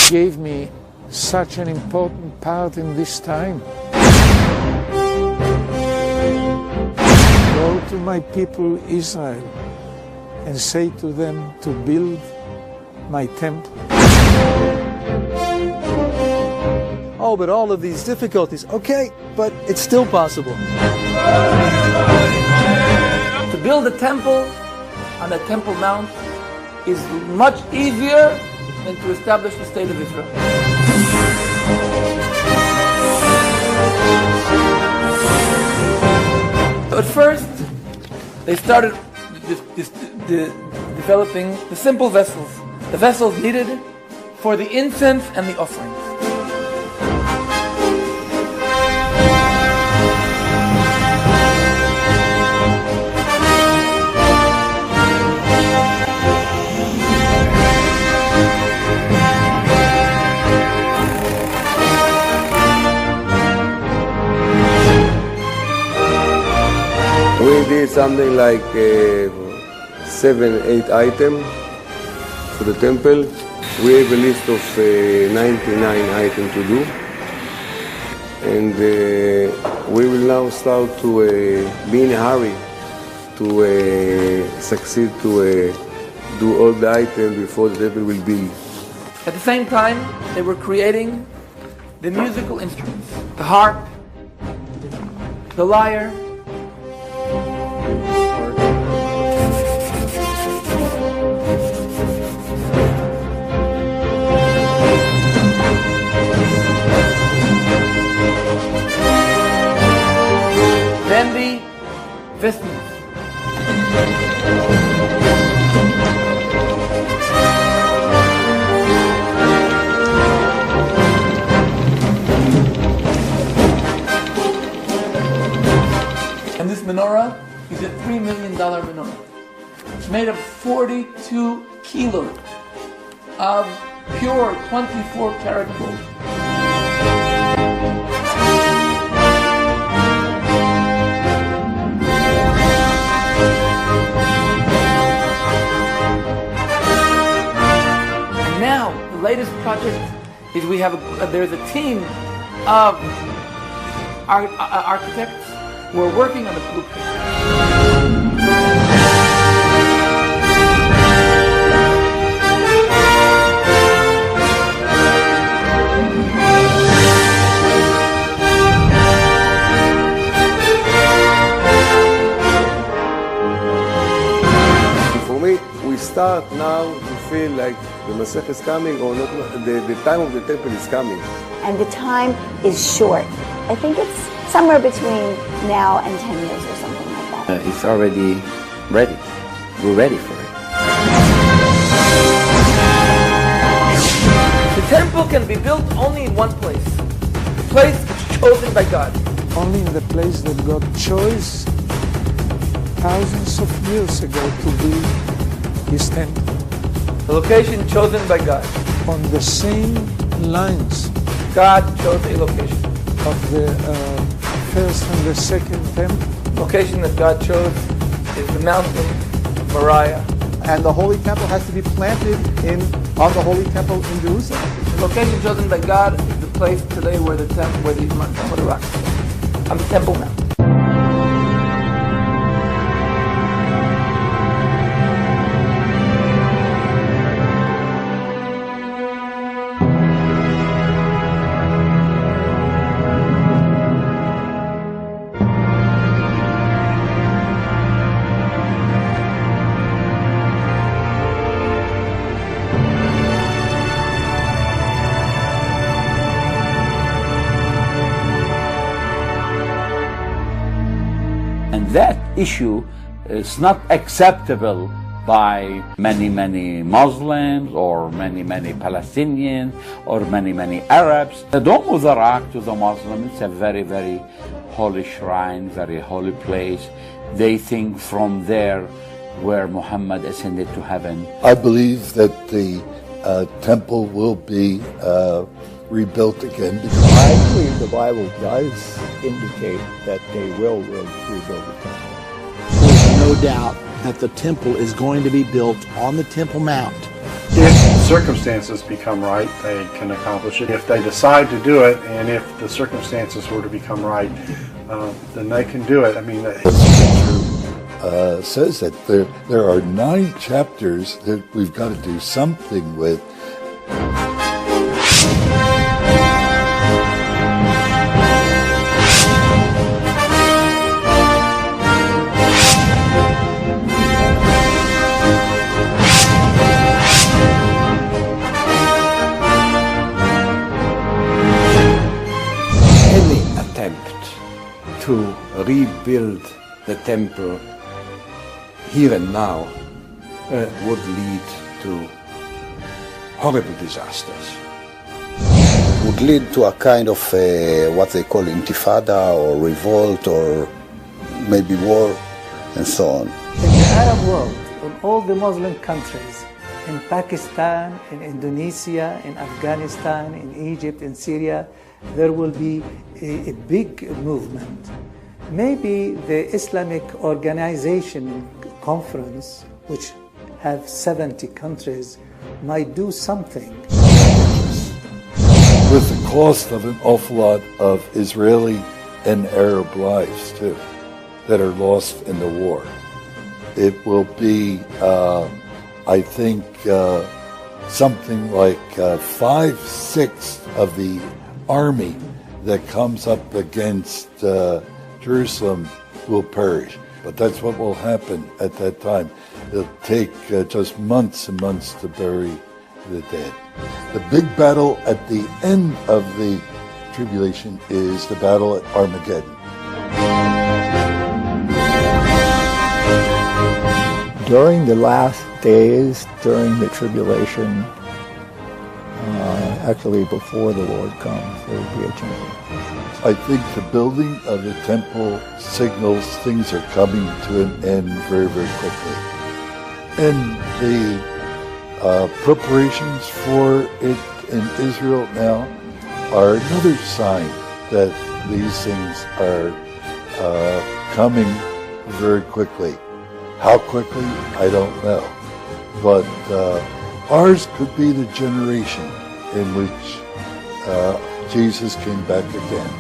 gave me such an important part in this time. Go to my people Israel and say to them to build my temple. Oh, but all of these difficulties, okay, but it's still possible. To build a temple on a Temple Mount is much easier than to establish the state of Israel. So at first, they started developing the simple vessels, the vessels needed for the incense and the offerings. We did something like 7-8 items for the temple. We have a list of 99 items to do. And we will now start to be in a hurry to succeed to do all the items before the temple will be. At the same time, they were creating the musical instruments, the harp, the lyre, then the vestments. And this menorah is a $3 million menorah. It's made of 42 kilos of pure 24-karat gold. Now, the latest project is there's a team of architects who are working on the blueprint. For me, we start now to feel like the Masech is coming, or not, the time of the temple is coming. And the time is short. I think it's somewhere between now and 10 years or something like that. It's already ready. We're ready for it. The temple can be built only in one place, the place chosen by God. Only in the place that God chose thousands of years ago to build His temple. The location chosen by God. On the same lines God chose a location. of the first and the second temple. The location that God chose is the mountain Moriah. And the Holy Temple has to be planted on the Holy Temple in Jerusalem. The location chosen by God is the place today where the rock is. On the Temple Mount. And that issue is not acceptable by many Muslims or many Palestinians or many Arabs. The Dome of the Rock to the Muslims, it's a very holy shrine, very holy place. They think from there where Muhammad ascended to heaven. I believe that the temple will be rebuilt again. I believe the Bible does indicate that they will rebuild the temple. There's no doubt that the temple is going to be built on the Temple Mount. It's circumstances become right, they can accomplish it. If they decide to do it, and if the circumstances were to become right, then they can do it. I mean, says that there are 9 chapters that we've got to do something with. Any attempt to rebuild the temple here and now would lead to horrible disasters. Would lead to a kind of what they call intifada or revolt or maybe war and so on. In the Arab world, in all the Muslim countries, in Pakistan, in Indonesia, in Afghanistan, in Egypt, in Syria, there will be a big movement. Maybe the Islamic Organization Conference, which have 70 countries, might do something. With the cost of an awful lot of Israeli and Arab lives, too, that are lost in the war. It will be, I think, something like 5/6 of the army that comes up against Jerusalem will perish. But that's what will happen at that time. It'll take just months and months to bury the dead. The big battle at the end of the tribulation is the battle at Armageddon. During the last days, during the tribulation, actually before the Lord comes, there will be a change. I think the building of the temple signals things are coming to an end very, very quickly. And the preparations for it in Israel now are another sign that these things are coming very quickly. How quickly, I don't know. But ours could be the generation in which Jesus came back again.